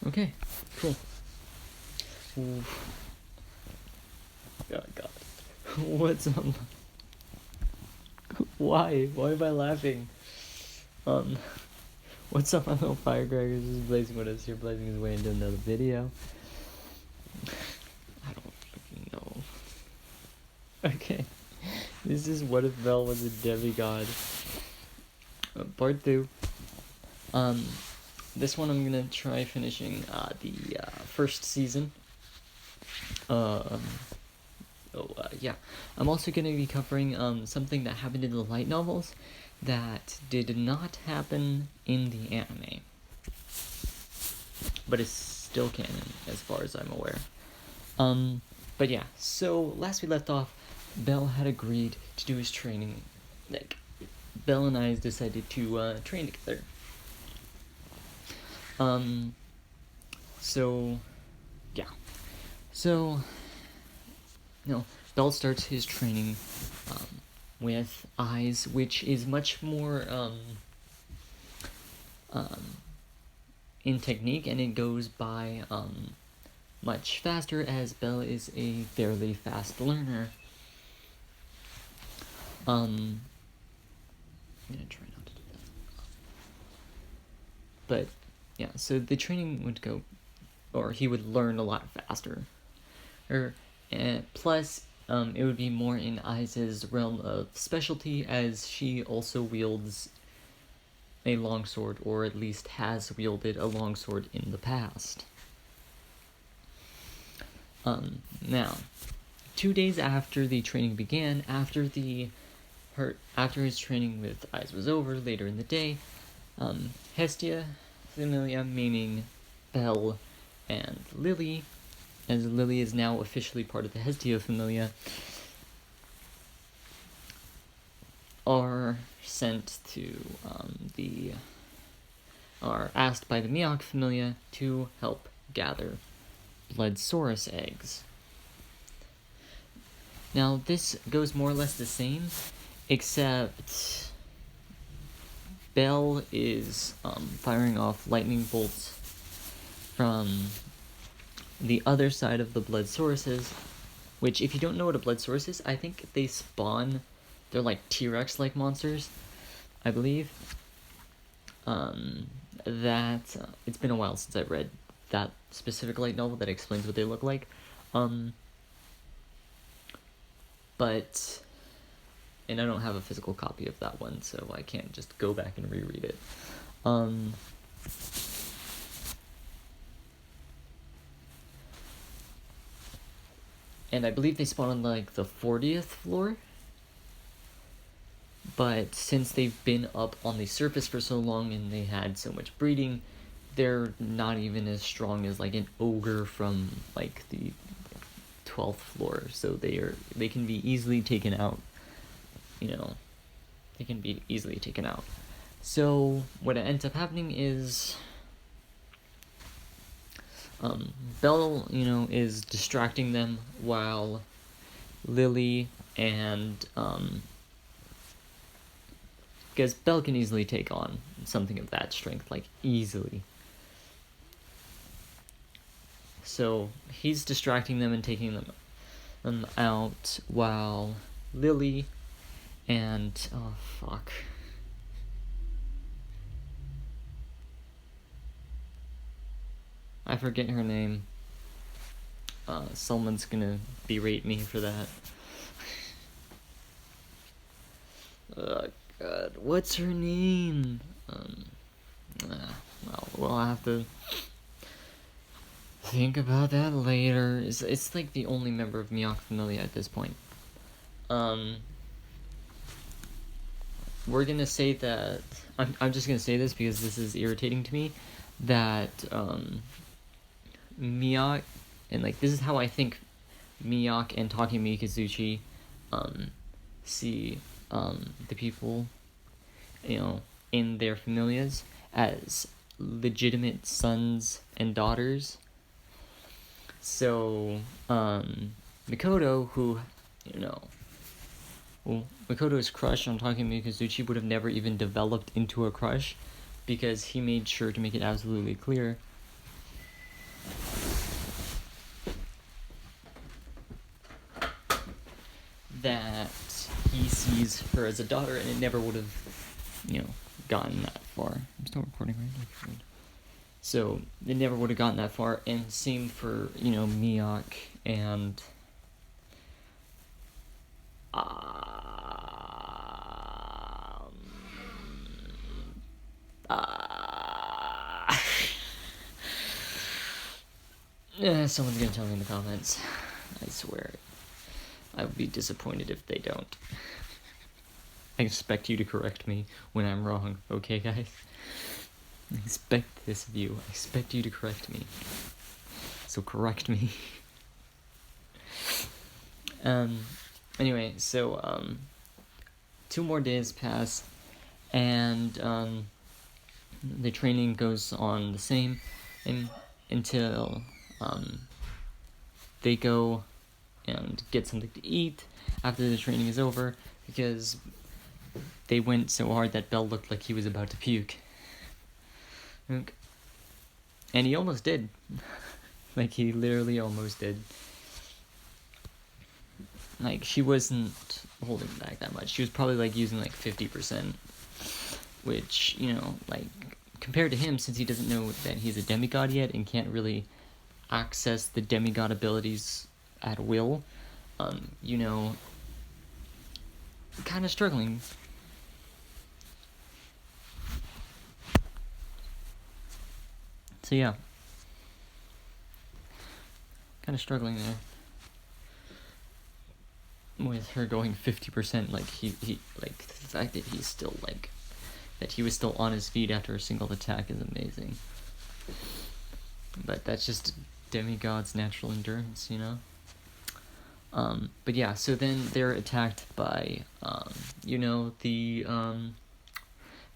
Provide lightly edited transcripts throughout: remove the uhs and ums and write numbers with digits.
Okay, cool. Ooh. Oh god. What's up? Why? Why am I laughing? What's up, my little firecrackers? This is Blazing with us here, blazing his way into another video. I don't fucking know. Okay. This is What If Belle Was a Demigod? Part 2. This one I'm gonna try finishing the first season. Yeah. I'm also gonna be covering something that happened in the light novels that did not happen in the anime, but it's still canon as far as I'm aware. But yeah, so last we left off, Belle had agreed to do his training. Like, Belle and I decided to train together. So, yeah. So, Belle starts his training with eyes, which is much more in technique, and it goes by much faster, as Belle is a fairly fast learner. I'm gonna try not to do that. But yeah, so the training would go, or he would learn a lot faster. Plus, it would be more in Aiza's realm of specialty, as she also wields a longsword, or at least has wielded a longsword in the past. Now, 2 days after the training began, after his training with Aiza was over, later in the day, Hestia, Familia, meaning Belle and Lily, as Lily is now officially part of the Hestia Familia, are sent to are asked by the Miak Familia to help gather Bloodsaurus eggs. Now, this goes more or less the same, except Belle is firing off lightning bolts from the other side of the Bloodsauruses, which, if you don't know what a Bloodsaurus is, I think they spawn, they're like T-Rex-like monsters, I believe. It's been a while since I read that specific light novel that explains what they look like. But, and I don't have a physical copy of that one, so I can't just go back and reread it. And I believe they spawn on, like, the 40th floor. But since they've been up on the surface for so long and they had so much breeding, they're not even as strong as, like, an ogre from, like, the 12th floor. So they can be easily taken out. They can be easily taken out. So what ends up happening is Belle, is distracting them while Lily and because Belle can easily take on something of that strength, like, easily. So he's distracting them and taking them out while Lily and I forget her name. Someone's gonna berate me for that. Oh god, what's her name? We'll have to think about that later. It's like the only member of Miak Familia at this point. We're gonna say that I'm just gonna say this because this is irritating to me, that Miak, and like this is how I think Miak and Takemi Kazuchi see the people in their familias as legitimate sons and daughters. So Mikoto, who Mikoto's crush on Takemi Kazuchi would have never even developed into a crush, because he made sure to make it absolutely clear that he sees her as a daughter, and it never would have, gotten that far. I'm still recording, right? So it never would have gotten that far, and same for, Miyok and someone's gonna tell me in the comments. I swear. I would be disappointed if they don't. I expect you to correct me when I'm wrong, okay, guys? I expect this of you. I expect you to correct me. So correct me. Anyway, so, 2 more days pass, and, the training goes on the same, until, they go and get something to eat after the training is over, because they went so hard that Bell looked like he was about to puke. And he almost did. Like, he literally almost did. Like, she wasn't holding back that much. She was probably, using, 50%. Which, compared to him, since he doesn't know that he's a demigod yet and can't really access the demigod abilities at will, kind of struggling. So yeah, kind of struggling there with her going 50%. The fact that he's still that he was still on his feet after a single attack is amazing. But that's just demigod's natural endurance, But yeah, so then they're attacked by, the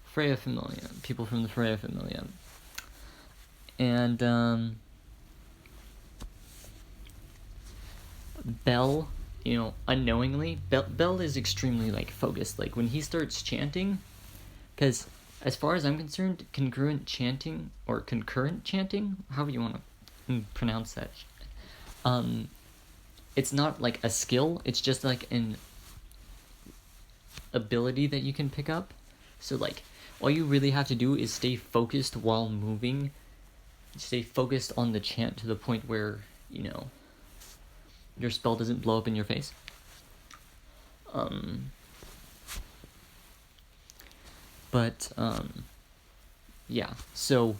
Freya Familia, people from the Freya Familia. And, Bell, unknowingly, Bell is extremely, focused. When he starts chanting, because as far as I'm concerned, concurrent chanting, or concurrent chanting, however you want to pronounce that, it's not, a skill, it's just, an ability that you can pick up. So, all you really have to do is stay focused while moving, stay focused on the chant to the point where, your spell doesn't blow up in your face. Yeah, so,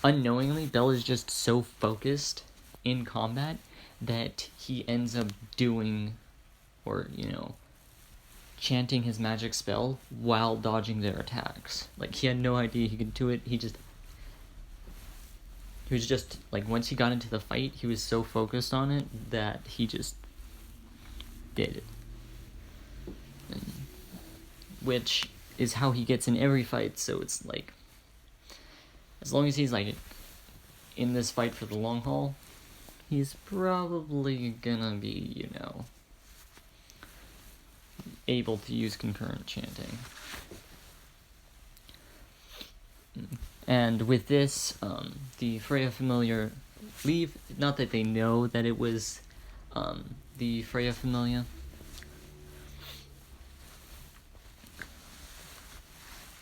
unknowingly, Bell is just so focused in combat that he ends up doing, or, chanting his magic spell while dodging their attacks. He had no idea he could do it, he was just, once he got into the fight, he was so focused on it that he just did it. Which is how he gets in every fight, so it's, as long as he's, in this fight for the long haul, he's probably gonna be, able to use concurrent chanting. And with this, the Freya Familiar leave. Not that they know that it was the Freya Familia.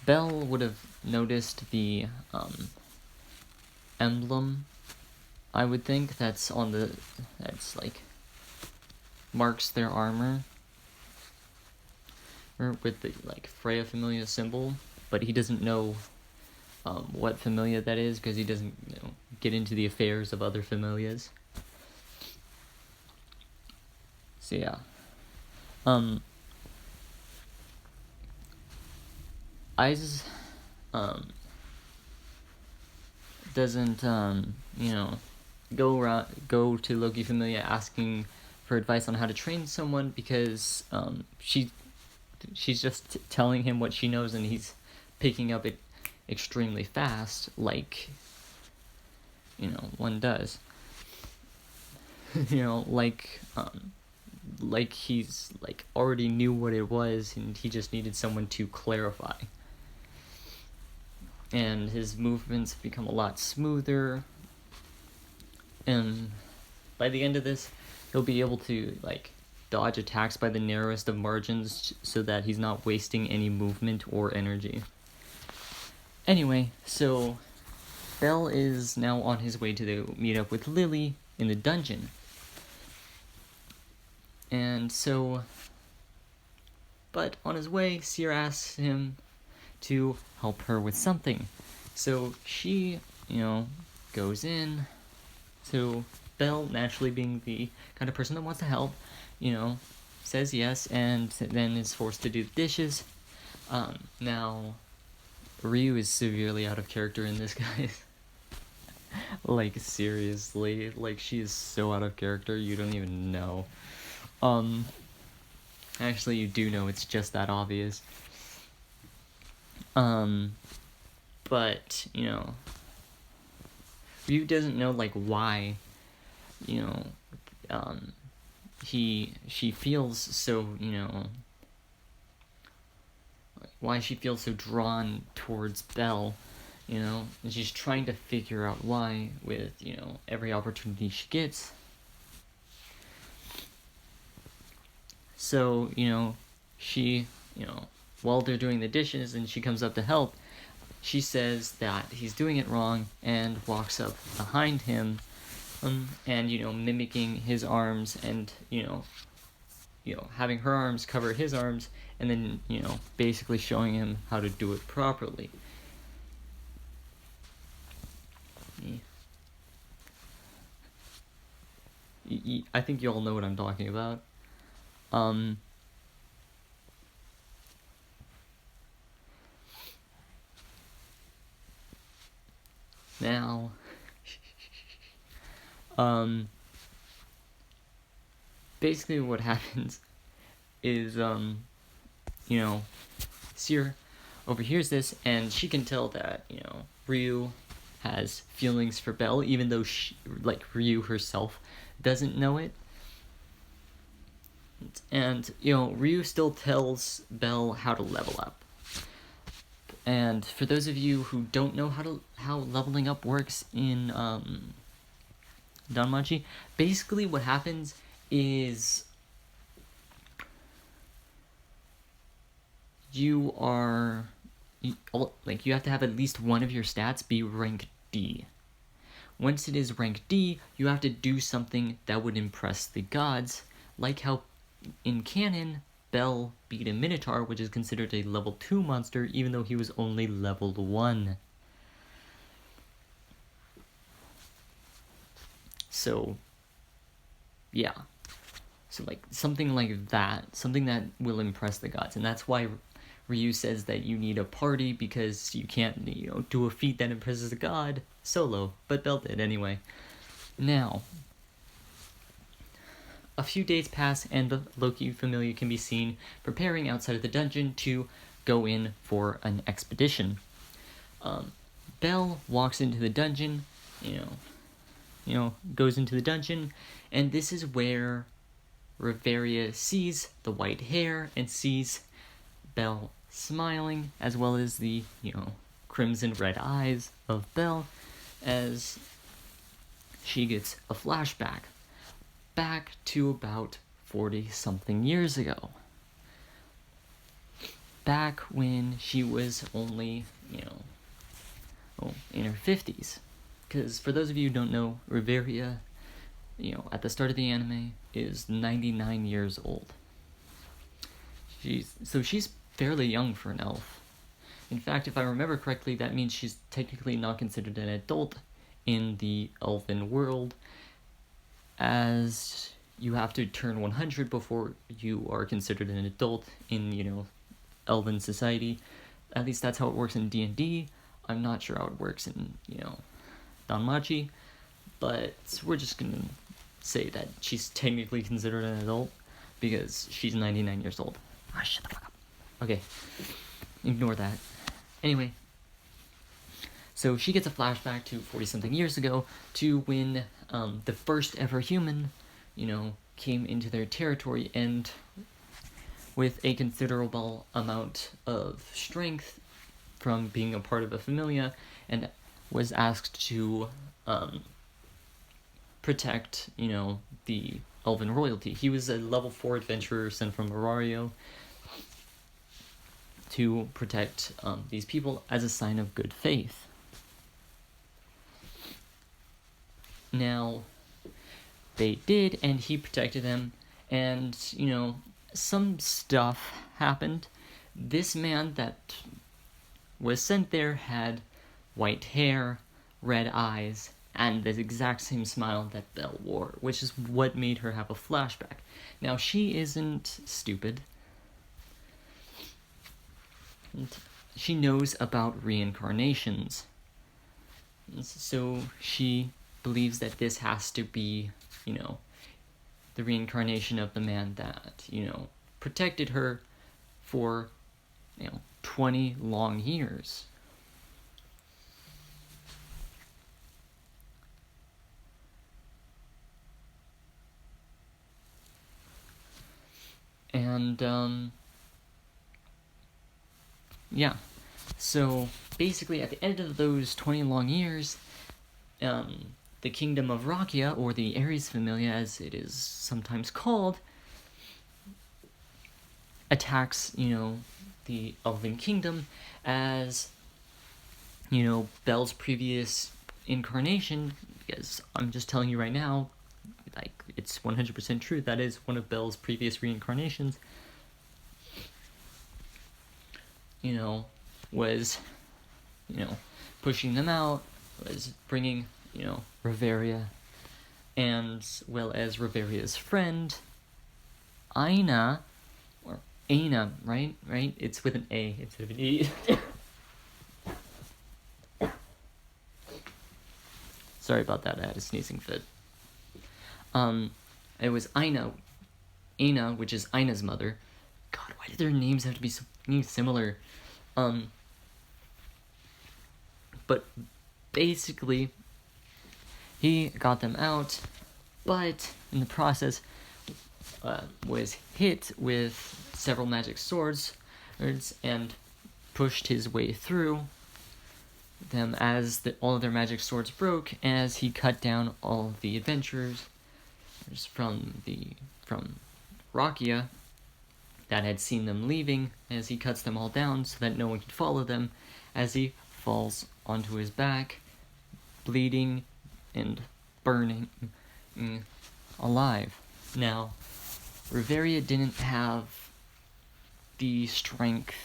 Bell would have noticed the emblem, I would think, that's marks their armor, or with the Freya Familia symbol, but he doesn't know what Familia that is, because he doesn't get into the affairs of other Familias. So yeah. Isis doesn't go to Loki Familia asking for advice on how to train someone, because she's just telling him what she knows, and he's picking up it extremely fast, one does. He's already knew what it was, and he just needed someone to clarify. And his movements have become a lot smoother, and by the end of this, he'll be able to dodge attacks by the narrowest of margins so that he's not wasting any movement or energy. Anyway, so Bell is now on his way to meet up with Lily in the dungeon. And so, but on his way, Seer asks him to help her with something. So she, goes in. So Belle, naturally being the kind of person that wants to help, says yes, and then is forced to do the dishes. Now, Ryu is severely out of character in this, guys. Like, seriously, like, she is so out of character, you don't even know. Actually, you do know, it's just that obvious. But, Ryu doesn't know, like, why, she feels so, why she feels so drawn towards Belle, and she's trying to figure out why with, every opportunity she gets. So, she, while they're doing the dishes and she comes up to help, she says that he's doing it wrong and walks up behind him, and, mimicking his arms and, having her arms cover his arms, and then, basically showing him how to do it properly. I think you all know what I'm talking about. Now, basically what happens is, Seer overhears this, and she can tell that, Ryu has feelings for Belle, even though Ryu herself doesn't know it. And, Ryu still tells Belle how to level up. And for those of you who don't know how leveling up works in Danmachi, basically what happens is you have to have at least one of your stats be rank D. Once it is rank D, you have to do something that would impress the gods, like how in canon, Belle beat a Minotaur, which is considered a level 2 monster, even though he was only level 1. So, yeah. So, something like that. Something that will impress the gods. And that's why Ryu says that you need a party, because you can't, do a feat that impresses a god solo. But Belle did anyway. Now, a few days pass, and the Loki familiar can be seen preparing outside of the dungeon to go in for an expedition. Belle walks into the dungeon, goes into the dungeon, and this is where Reveria sees the white hair and sees Belle smiling, as well as the, crimson red eyes of Belle, as she gets a flashback back to about 40-something years ago. Back when she was only, in her 50s. Because for those of you who don't know, Reveria, at the start of the anime, is 99 years old. She's fairly young for an elf. In fact, if I remember correctly, that means she's technically not considered an adult in the elven world, as you have to turn 100 before you are considered an adult in, elven society. At least that's how it works in D&D. I'm not sure how it works in, Danmachi, but we're just gonna say that she's technically considered an adult because she's 99 years old. Shut the fuck up. Okay, ignore that. Anyway, so she gets a flashback to 40-something years ago to when the first ever human, came into their territory, and with a considerable amount of strength from being a part of a familia, and was asked to protect, the elven royalty. He was a level 4 adventurer sent from Arario to protect these people as a sign of good faith. Now, they did, and he protected them, and, some stuff happened. This man that was sent there had white hair, red eyes, and the exact same smile that Belle wore, which is what made her have a flashback. Now, she isn't stupid. She knows about reincarnations. So she believes that this has to be, the reincarnation of the man that, protected her for, 20 long years. And, yeah. So, basically, at the end of those 20 long years, the Kingdom of Rakia, or the Ares Familia as it is sometimes called, attacks, the Elven Kingdom as, Belle's previous incarnation, because I'm just telling you right now, like, it's 100% true, that is one of Belle's previous reincarnations, was, pushing them out, was bringing, Reveria, and well as Reveria's friend, Aina, or Aina, right? It's with an A instead of an E. Sorry about that, I had a sneezing fit. It was Aina, which is Aina's mother. God, why do their names have to be so similar? But basically, he got them out, but in the process, was hit with several magic swords, and pushed his way through them as all of their magic swords broke, as he cut down all of the adventurers from Rakia that had seen them leaving, as he cuts them all down so that no one could follow them, as he falls onto his back, bleeding and burning alive. Now, Reveria didn't have the strength,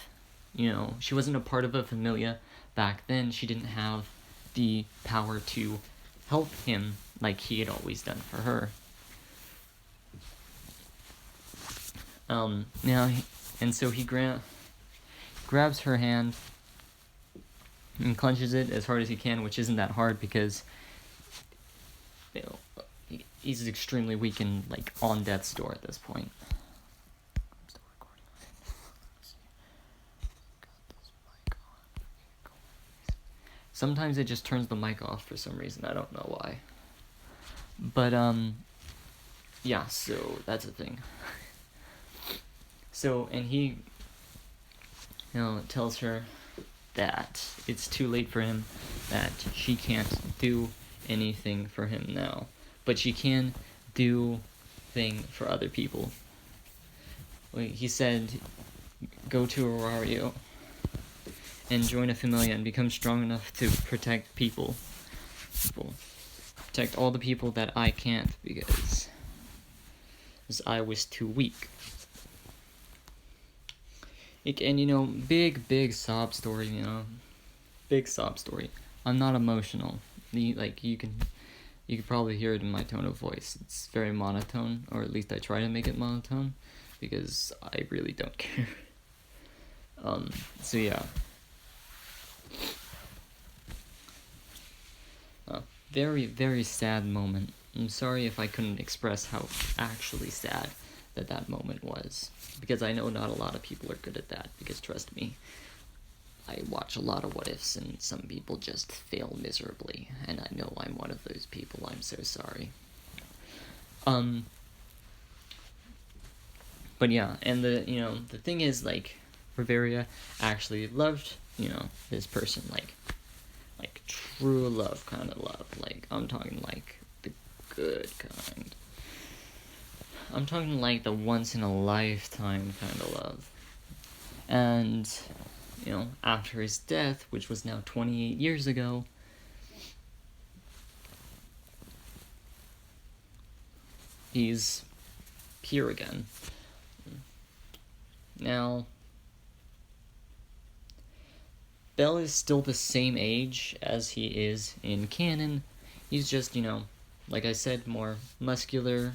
she wasn't a part of a familia back then. She didn't have the power to help him like he had always done for her. So he grabs her hand and clenches it as hard as he can, which isn't that hard because he's extremely weak and on death's door at this point. I'm still recording. Got this mic on. Sometimes it just turns the mic off for some reason. I don't know why. But yeah. So that's a thing. So, and he, tells her that it's too late for him, that she can't do anything for him now, but she can do thing for other people. He said, go to Arario and join a familia and become strong enough to protect people. Protect all the people that I can't because I was too weak. And big sob story, big sob story. I'm not emotional. You can probably hear it in my tone of voice. It's very monotone, or at least I try to make it monotone, because I really don't care. So yeah. Very, very sad moment. I'm sorry if I couldn't express how actually sad that moment was, because I know not a lot of people are good at that, because trust me, I watch a lot of what ifs and some people just fail miserably, and I know I'm one of those people. I'm so sorry. But yeah, and the thing is, Reveria actually loved, this person, like true love kind of love, I'm talking the good kind. I'm talking like the once in a lifetime kind of love. And, after his death, which was now 28 years ago, he's here again. Now, Bell is still the same age as he is in canon. He's just, like I said, more muscular,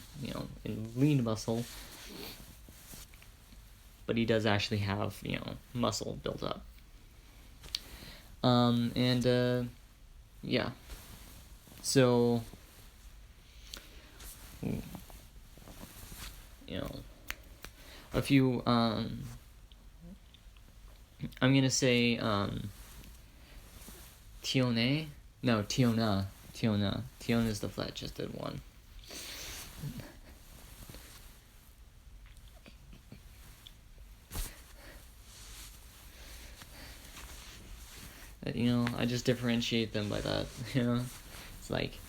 and lean muscle. But he does actually have, muscle built up. Yeah. So, a few, I'm gonna say, Tiona. Tiona is the flat-chested one. I just differentiate them by that, It's like,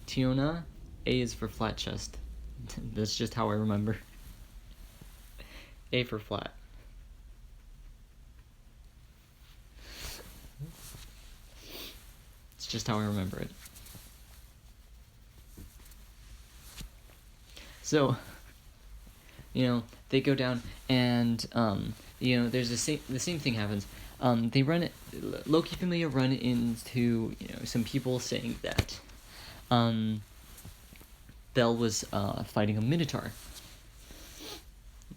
Tiona, A is for flat chest. That's just how I remember. A for flat. It's just how I remember it. So, they go down and, there's the same thing happens. They run it, Loki familia run into, some people saying that, Bell was, fighting a Minotaur.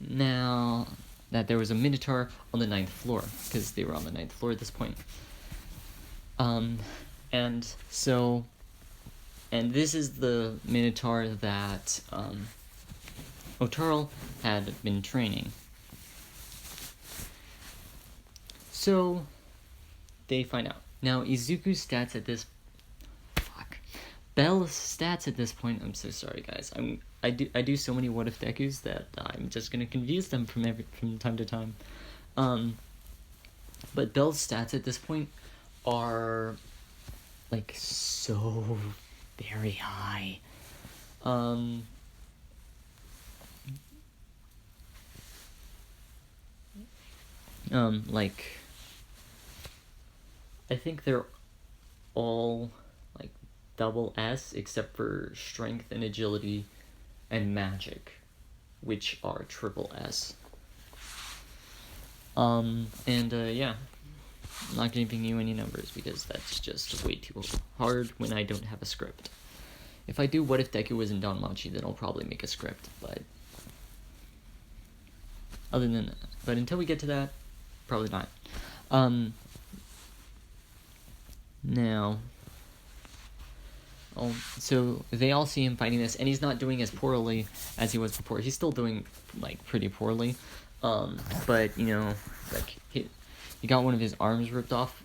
Now, that there was a Minotaur on the 9th floor, because they were on the 9th floor at this point. And this is the Minotaur that, Otarl had been training. So, they find out. Now, Izuku's stats at this... Bell's stats at this point... I'm so sorry, guys. I do so many what if Dekus that I'm just gonna confuse them from time to time. But Bell's stats at this point are, like, so very high. Like, I think they're all, like, double S, except for strength and agility and magic, which are triple S. Yeah. I'm not giving you any numbers because that's just way too hard when I don't have a script. If I do what if Deku was in Danmachi, then I'll probably make a script, but other than that, but until we get to that, probably not. Now, so they all see him fighting this, and he's not doing as poorly as he was before. He's still doing, like, pretty poorly, but, like, he got one of his arms ripped off,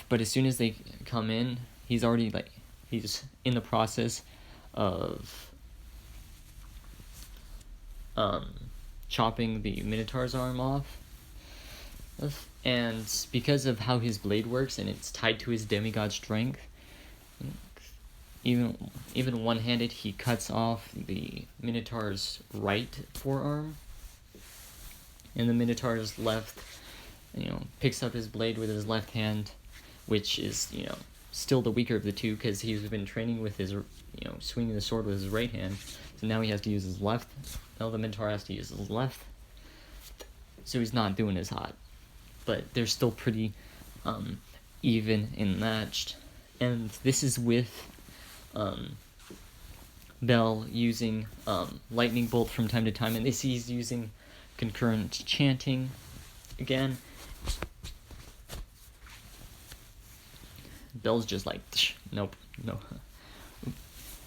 but as soon as they come in, he's already, like, he's in the process of, chopping the Minotaur's arm off, and because of how his blade works, and it's tied to his demigod strength, even one-handed, he cuts off the Minotaur's right forearm, and the Minotaur's left, picks up his blade with his left hand, which is, still the weaker of the two, because he's been training with his, swinging the sword with his right hand, so now he has to use his left. Now the Minotaur has to use his left, so he's not doing as hot, but they're still pretty, even and matched, and this is with, Bell using, lightning bolt from time to time, and he's using concurrent chanting again. Bell's just like, nope, no.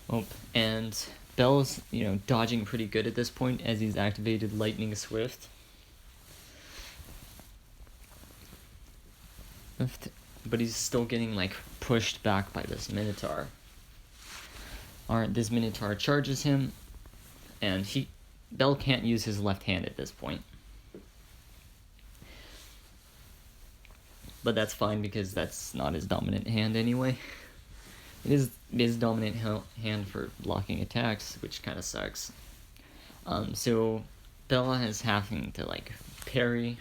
Oh, and Bell's, dodging pretty good at this point as he's activated Lightning Swift. But he's still getting, like, pushed back by this Minotaur. Alright, this Minotaur charges him, and Bell can't use his left hand at this point. But that's fine because that's not his dominant hand anyway. It is his dominant hand for blocking attacks, which kind of sucks. So Bella is having to like parry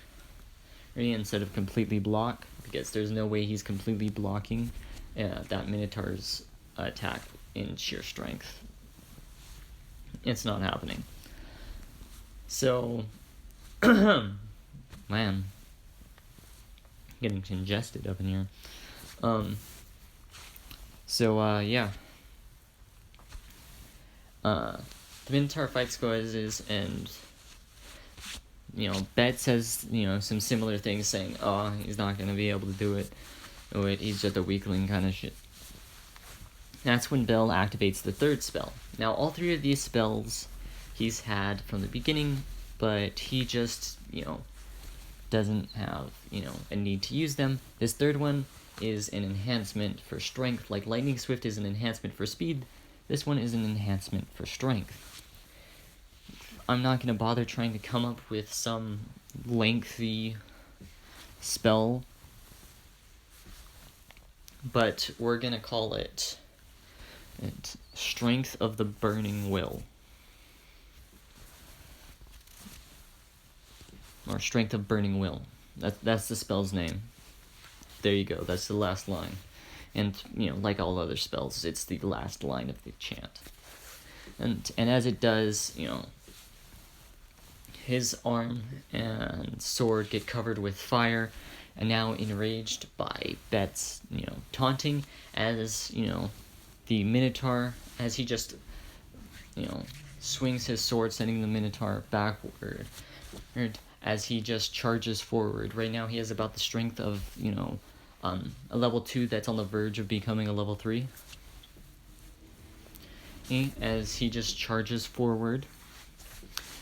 instead of completely block, because there's no way he's completely blocking that Minotaur's attack in sheer strength. It's not happening. So, man, getting congested up in here. Yeah. The Minotaur fights go as is, and Bet says, some similar things, saying, oh, he's not going to be able to do it. He's just a weakling kind of shit. That's when Bell activates the third spell. Now, all three of these spells he's had from the beginning, but he just, doesn't have, a need to use them. This third one is an enhancement for strength. Like Lightning Swift is an enhancement for speed, this one is an enhancement for strength. I'm not going to bother trying to come up with some lengthy spell, but we're going to call it Strength of the Burning Will. Or Strength of Burning Will. That's the spell's name. There you go, that's the last line. And, like all other spells, it's the last line of the chant. And as it does, his arm and sword get covered with fire, and now enraged by Bet's, taunting, as, the Minotaur, as he just, swings his sword, sending the Minotaur backward, as he just charges forward. Right now he has about the strength of, a level 2 that's on the verge of becoming a level 3. As he just charges forward.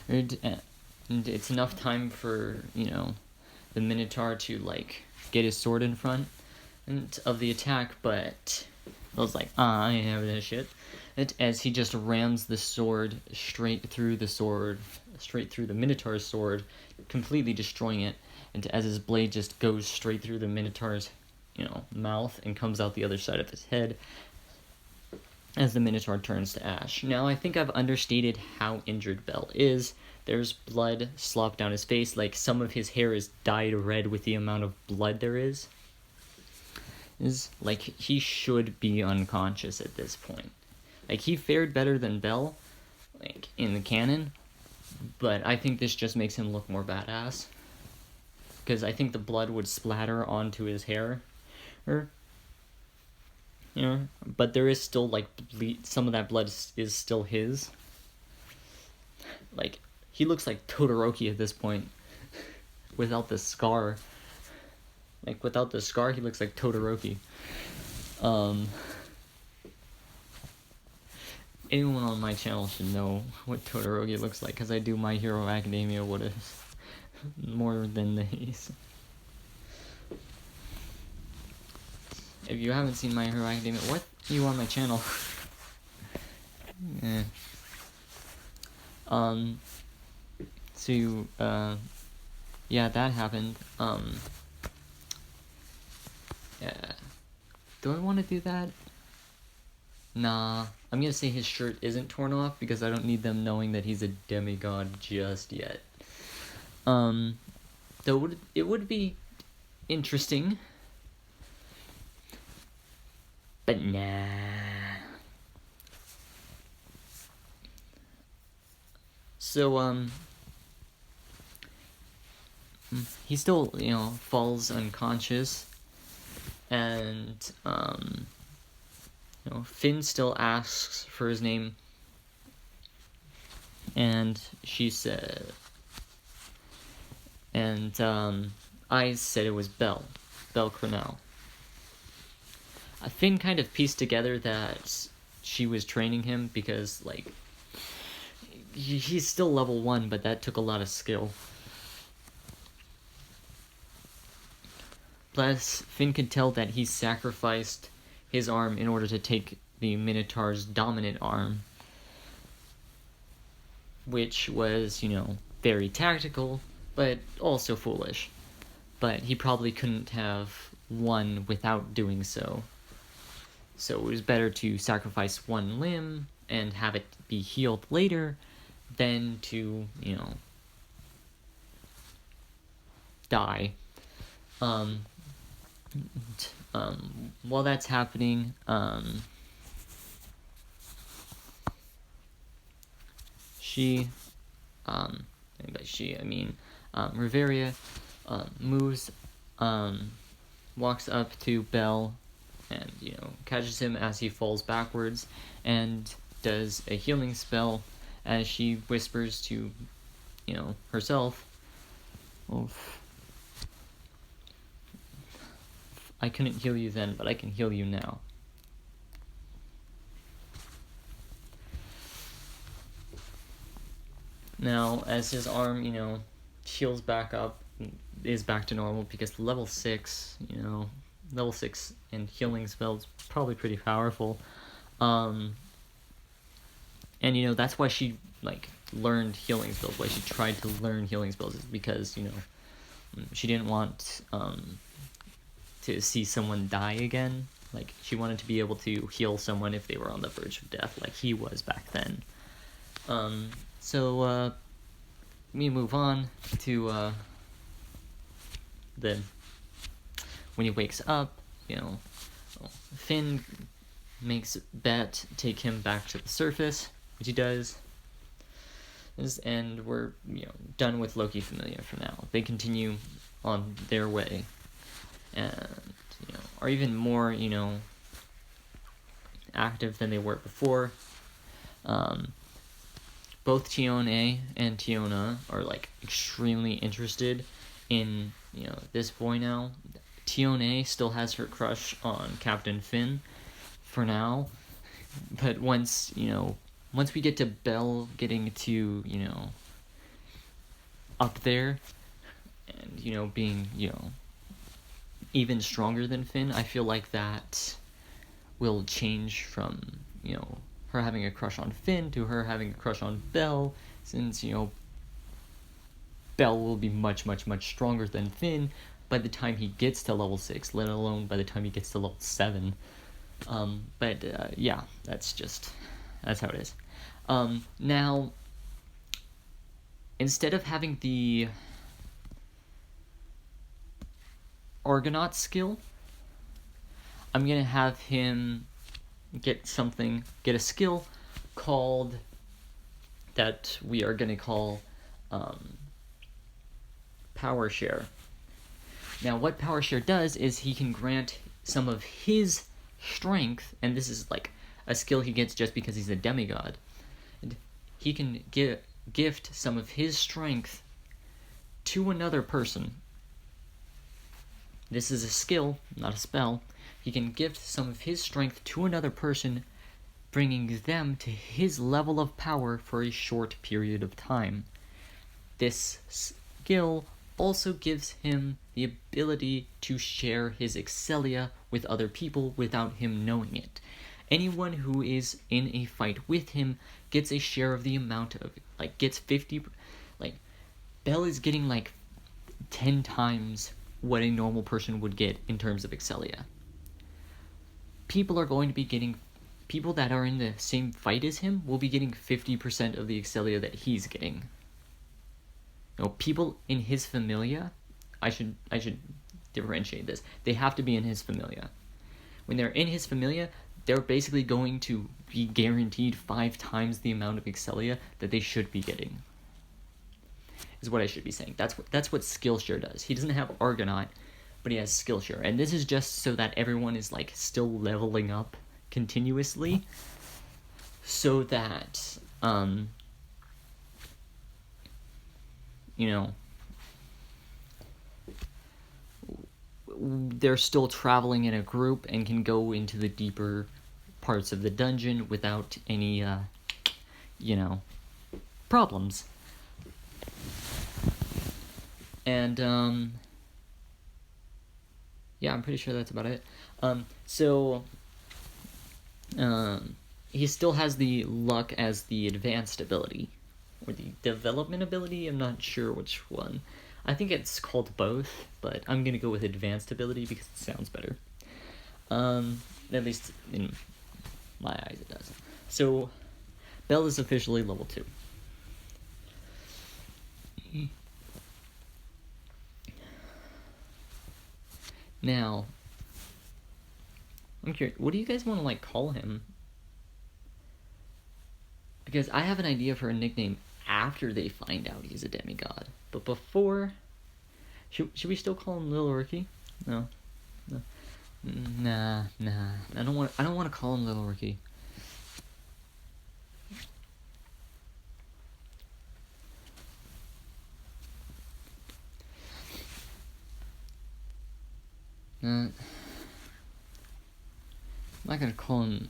And it's enough time for, the Minotaur to, get his sword in front of the attack, but I was like, I ain't having that shit. As he just rams the sword straight through the Minotaur's sword, completely destroying it, and as his blade just goes straight through the Minotaur's, mouth and comes out the other side of his head, as the Minotaur turns to ash. Now, I think I've understated how injured Bell is. There's blood slopped down his face, like some of his hair is dyed red with the amount of blood there is. Like, he should be unconscious at this point. Like, he fared better than Bell, in the canon, but I think this just makes him look more badass. Because I think the blood would splatter onto his hair. But there is still, some of that blood is still his. He looks like Todoroki at this point, without the scar. Without the scar, he looks like Todoroki. Anyone on my channel should know what Todoroki looks like, because I do My Hero Academia what is more than these. If you haven't seen My Hero Academia, what are you on my channel? That happened. Do I want to do that? Nah, I'm gonna say his shirt isn't torn off because I don't need them knowing that he's a demigod just yet. Though it would be interesting, but nah. So, he still, falls unconscious, and, Finn still asks for his name, and she said, I said it was Bell Cronell. Finn kind of pieced together that she was training him because, he's still level 1, but that took a lot of skill. Plus, Finn could tell that he sacrificed his arm in order to take the Minotaur's dominant arm, which was, very tactical, but also foolish. But he probably couldn't have won without doing so. So it was better to sacrifice one limb and have it be healed later than to, die. Um, while that's happening, Riveria moves, walks up to Bell and, catches him as he falls backwards and does a healing spell as she whispers to, herself, I couldn't heal you then, but I can heal you now. Now, as his arm, heals back up, is back to normal, because level 6, level 6 and healing spells probably pretty powerful. And, that's why she, learned healing spells, why she tried to learn healing spells, is because, she didn't want, to see someone die again. She wanted to be able to heal someone if they were on the verge of death, like he was back then. So, we move on to, when he wakes up, Finn makes Bet take him back to the surface, which he does. And we're, done with Loki Familia for now. They continue on their way, and, are even more, active than they were before. Both Tione and Tiona are, extremely interested in, this boy now. Tione still has her crush on Captain Finn for now, but once we get to Belle getting to, up there, and, being, even stronger than Finn, I feel like that will change from, her having a crush on Finn to her having a crush on Belle, since, Belle will be much, much, much stronger than Finn by the time he gets to level 6, let alone by the time he gets to level 7. Yeah, that's how it is. Now, instead of having the Argonaut skill, I'm gonna have him get a skill called, that we are gonna call, Power Share. Now, what Power Share does is he can grant some of his strength, and this is a skill he gets just because he's a demigod, and he can gift some of his strength to another person. This is a skill, not a spell. He can gift some of his strength to another person, bringing them to his level of power for a short period of time. This skill also gives him the ability to share his excelia with other people without him knowing it. Anyone who is in a fight with him gets a share of the amount of, gets 50, Belle is getting 10 times what a normal person would get in terms of excelia. People that are in the same fight as him will be getting 50% of the excelia that he's getting. People in his familia, I should differentiate this. They have to be in his familia. When they're in his familia, they're basically going to be guaranteed 5 times the amount of excelia that they should be getting. Is what I should be saying. That's what Skillshare does. He doesn't have Argonaut, but he has Skillshare, and this is just so that everyone is still leveling up continuously, so that they're still traveling in a group and can go into the deeper parts of the dungeon without any problems. And yeah, I'm pretty sure that's about it. He still has the luck as the advanced ability, or the development ability. I'm not sure which one. I think it's called both, but I'm gonna go with advanced ability because it sounds better. At least in my eyes it does. So, Bell is officially level 2. Now, I'm curious, what do you guys want to, like, call him? Because I have an idea for a nickname after they find out he's a demigod. But before... Should we still call him Little Ricky? No. Nah. I don't want to call him Little Ricky. I'm not gonna call him.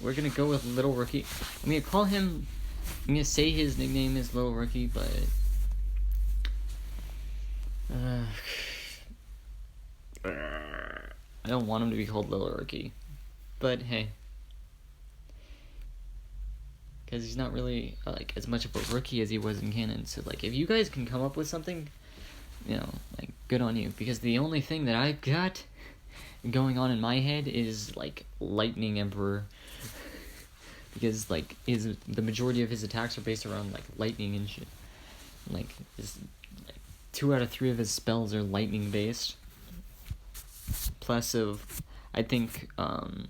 We're gonna go with Little Rookie. I'm gonna call him. I'm gonna say his nickname is Little Rookie, but I don't want him to be called Little Rookie. But hey, because he's not really like as much of a rookie as he was in canon. So like, if you guys can come up with something, like good on you. Because the only thing that I've got going on in my head is like Lightning Emperor. Because like the majority of his attacks are based around like lightning and shit. Like 2 out of 3 of his spells are lightning based. Plus I think and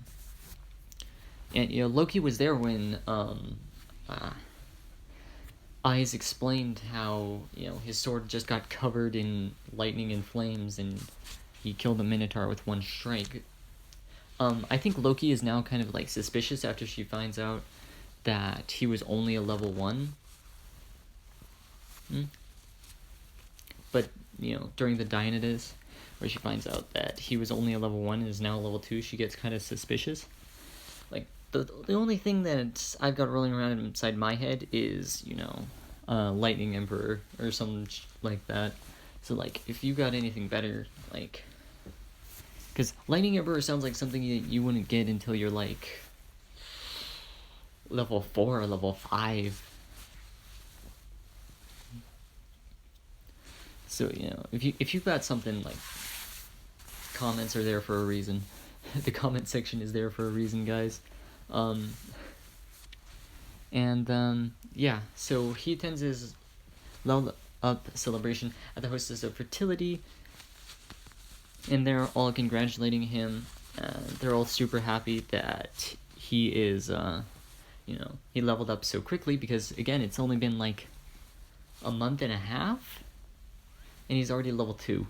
Loki was there when Eyes explained how his sword just got covered in lightning and flames and he killed the Minotaur with one strike. I think Loki is now kind of like suspicious after she finds out that he was only a level 1. But, during the Dianetids, where she finds out that he was only a level 1 and is now a level 2, she gets kind of suspicious. Like, the only thing that I've got rolling around inside my head is, Lightning Emperor or something like that. So, like, if you got anything better, like... Because Lightning Emperor sounds like something you wouldn't get until you're, like, level 4 or level 5. So, if you've got something, like, comments are there for a reason. The comment section is there for a reason, guys. Yeah, so he attends his level up celebration at the Hostess of Fertility, and they're all congratulating him. They're all super happy that he is, he leveled up so quickly because, again, it's only been like a month and a half, and he's already level 2.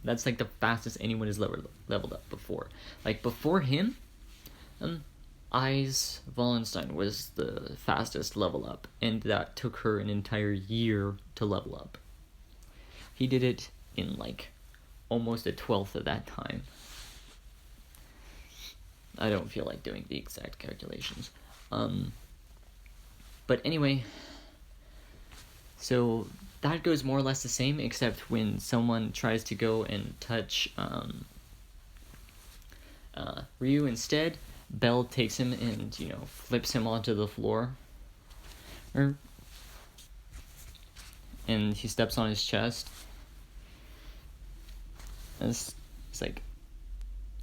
That's like the fastest anyone has leveled up before. Like, before him, Eyes Wallenstein was the fastest level up, and that took her an entire year to level up. He did it in like almost a 12th of that time. I don't feel like doing the exact calculations. But anyway, so that goes more or less the same, except when someone tries to go and touch Ryu instead, Bell takes him and, flips him onto the floor. And he steps on his chest. It's like,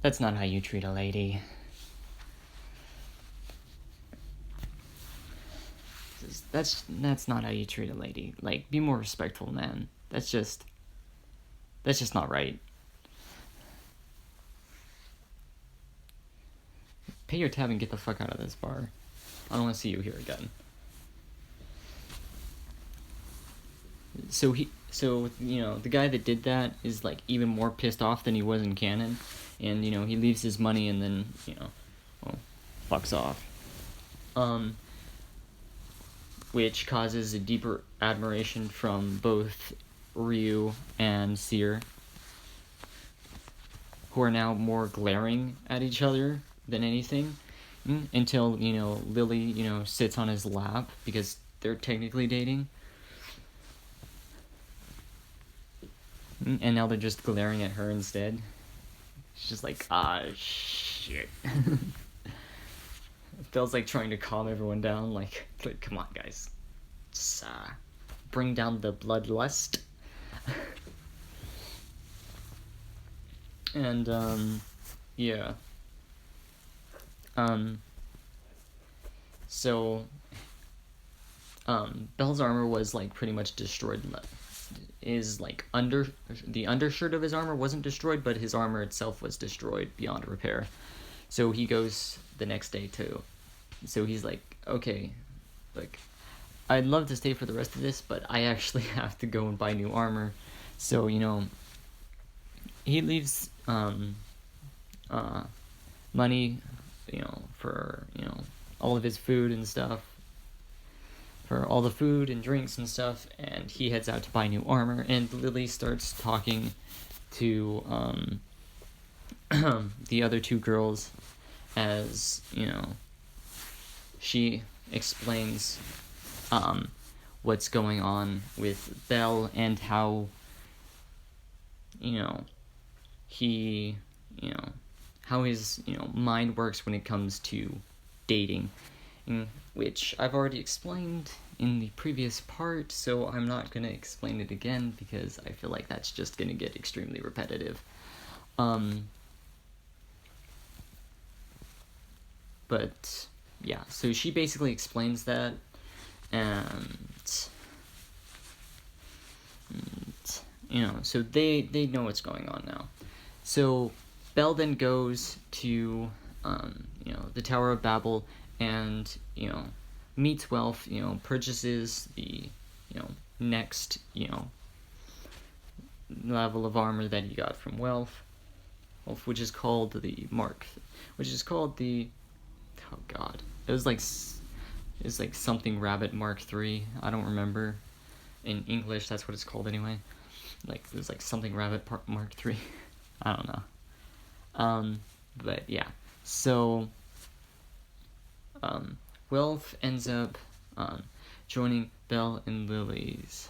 that's not how you treat a lady. That's not how you treat a lady. Like, be more respectful, man. That's just not right. Pay your tab and get the fuck out of this bar. I don't want to see you here again. So the guy that did that is like even more pissed off than he was in canon, and he leaves his money and then fucks off. Which causes a deeper admiration from both Ryu and Seer, who are now more glaring at each other than anything, until Lily sits on his lap because they're technically dating. And now they're just glaring at her instead. She's just like, shit. Bell's like trying to calm everyone down, like come on, guys. Just bring down the bloodlust. And, yeah. So Bell's armor was like pretty much destroyed. Is like the undershirt of his armor wasn't destroyed, but his armor itself was destroyed beyond repair. So he goes the next day too. So he's like, okay, like, I'd love to stay for the rest of this, but I actually have to go and buy new armor. So, you know, he leaves money, you know, for, you know, all of his food and stuff, for all the food and drinks and stuff, and he heads out to buy new armor, and Lily starts talking to the other two girls, as, you know, she explains what's going on with Belle and how, you know, he, you know, how his, you know, mind works when it comes to dating, which I've already explained in the previous part, so I'm not going to explain it again because I feel like that's just going to get extremely repetitive. But yeah, so she basically explains that, and you know, so they know what's going on now. So Belle then goes to you know, the Tower of Babel, and, you know, meets Welf, you know, purchases the, you know, next, you know, level of armor that he got from Welf, which is called the oh god, it was like something Rabbit Mark III. I don't remember. In English, that's what it's called anyway. Like, it was like something Rabbit Mark III. I don't know. But yeah. So, Wilf ends up joining Belle and Lily's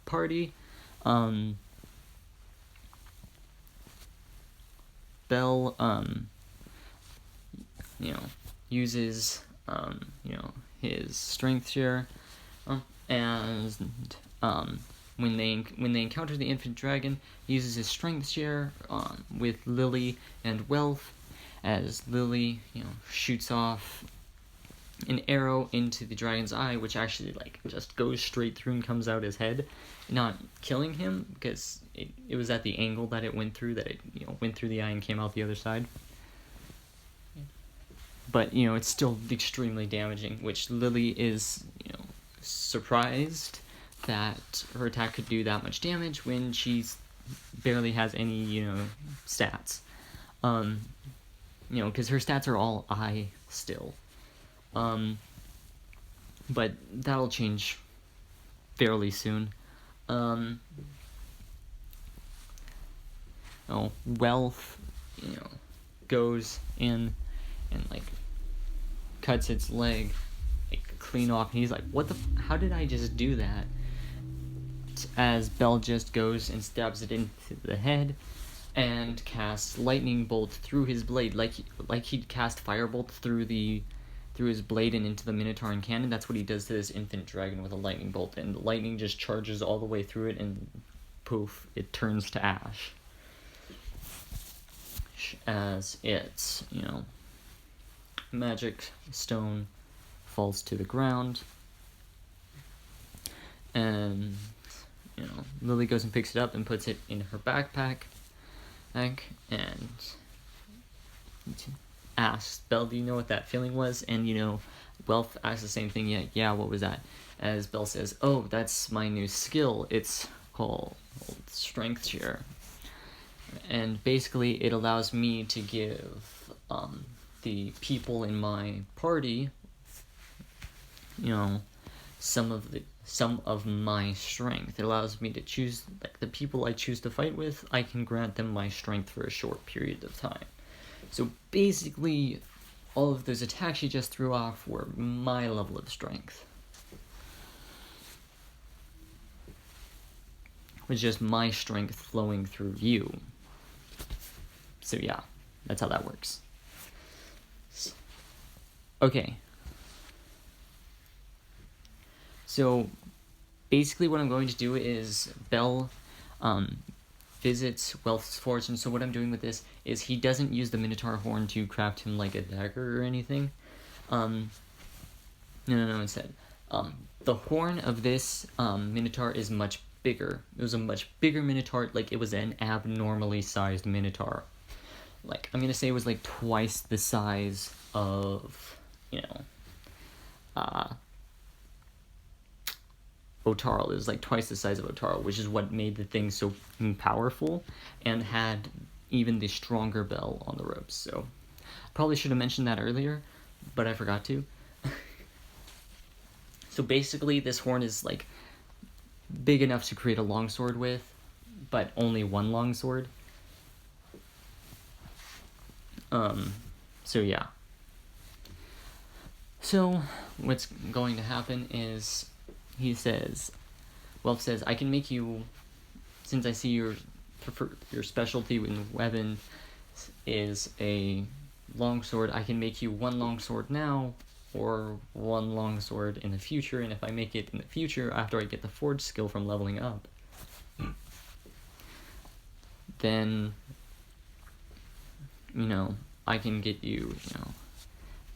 party. Belle, you know, uses, you know, his strength share, and when they encounter the infant dragon, he uses his strength share with Lily and Welf, as Lily, you know, shoots off an arrow into the dragon's eye, which actually, like, just goes straight through and comes out his head, not killing him, because it was at the angle that it went through, that it, you know, went through the eye and came out the other side. But, you know, it's still extremely damaging, which Lily is, you know, surprised that her attack could do that much damage when she barely has any, you know, stats. You know, because her stats are all eye still. But that'll change fairly soon. Wealth, you know, goes in and, like, cuts its leg, like, clean off, and he's like, what the how did I just do that? As Belle just goes and stabs it into the head and casts lightning bolt through his blade, like he'd cast firebolt through his blade and into the Minotaur and cannon. That's what he does to this infant dragon with a lightning bolt, and the lightning just charges all the way through it, and poof, it turns to ash. As its, you know, magic stone falls to the ground, and, you know, Lily goes and picks it up and puts it in her backpack, and asks Belle, do you know what that feeling was? And, you know, Welf asks the same thing. Yeah, what was that? As Belle says, oh, that's my new skill. It's called strength share. And basically it allows me to give the people in my party, you know, some of my strength. It allows me to choose, like, the people I choose to fight with, I can grant them my strength for a short period of time. So basically, all of those attacks she just threw off were my level of strength. It was just my strength flowing through you. So yeah, that's how that works. Okay. So basically what I'm going to do is Belle visits Welf's forge, and so what I'm doing with this is he doesn't use the Minotaur horn to craft him like a dagger or anything. No, instead. The horn of this Minotaur is much bigger. It was a much bigger Minotaur, like it was an abnormally sized Minotaur. Like, I'm gonna say it was like twice the size of, Otarl. It was like twice the size of Otarl, which is what made the thing so powerful and had even the stronger bell on the ropes. So, probably should have mentioned that earlier, but I forgot to. So basically, this horn is like big enough to create a longsword with, but only one longsword. So yeah. So what's going to happen is Welf says, I can make you, since I see your specialty in weapon is a longsword, I can make you one longsword now, or one longsword in the future, and if I make it in the future, after I get the forge skill from leveling up, then, I can get you,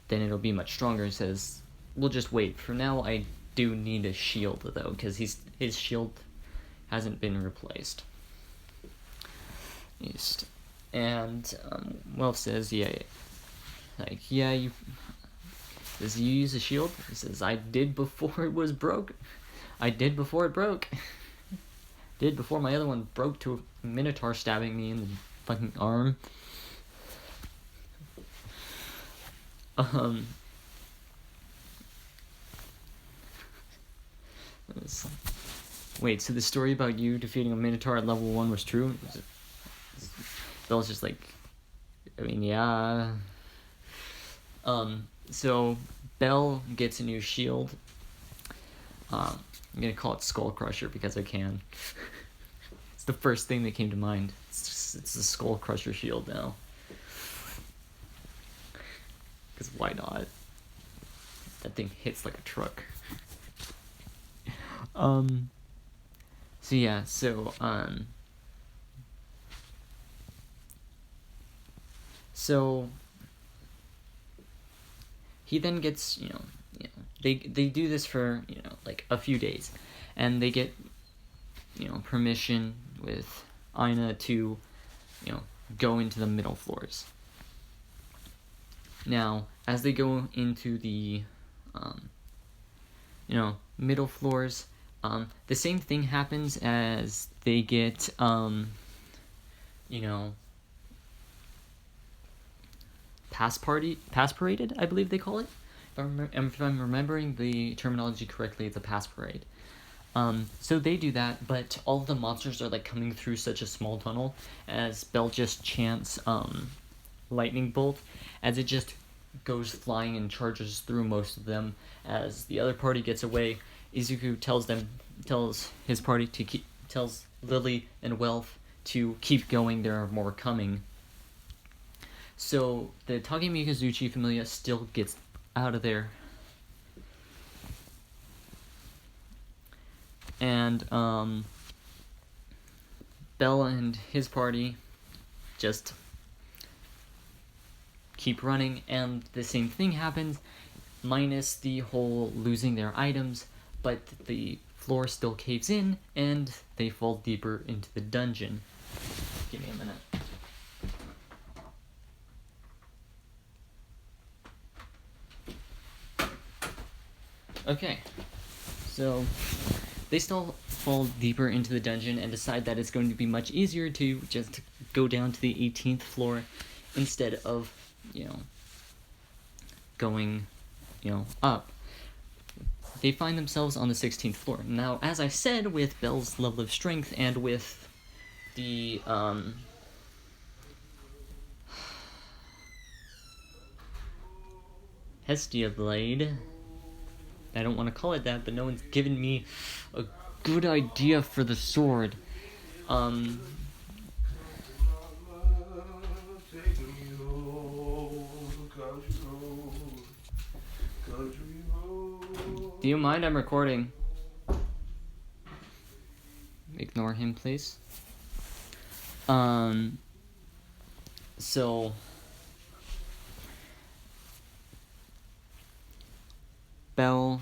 then it'll be much stronger. It says, we'll just wait. For now, I do need a shield, though, because his shield hasn't been replaced. And, Welf says, you does you use a shield? He says, I did before it was broke. I did before it broke. Did before my other one broke to a Minotaur stabbing me in the fucking arm. Wait, so the story about you defeating a Minotaur at level 1 was true? Bell's just like, yeah. So Bell gets a new shield. I'm gonna call it Skull Crusher because I can. It's the first thing that came to mind. It's the Skull Crusher shield now. Because why not? That thing hits like a truck. So he then gets, they do this for, like a few days, and they get, permission with Aina to, go into the middle floors. Now, as they go into the, middle floors, the same thing happens as they get, pass paraded, I believe they call it. If I'm remembering the terminology correctly, it's a pass parade. So they do that, but all of the monsters are like coming through such a small tunnel as Bell just chants lightning bolt as it just goes flying and charges through most of them. As the other party gets away, Izuku tells his party to tells Lily and Welf to keep going. There are more coming. So the Tagemikazuchi Familia still gets out of there. And Bell and his party just keep running, and the same thing happens, minus the whole losing their items, but the floor still caves in, and they fall deeper into the dungeon. Give me a minute. Okay, so they still fall deeper into the dungeon and decide that it's going to be much easier to just go down to the 18th floor instead of, going, up. They find themselves on the 16th floor. Now, as I said, with Bell's level of strength and with the, Hestia Blade, I don't want to call it that, but no one's given me a good idea for the sword. Do you mind? I'm recording. Ignore him, please. So Belle,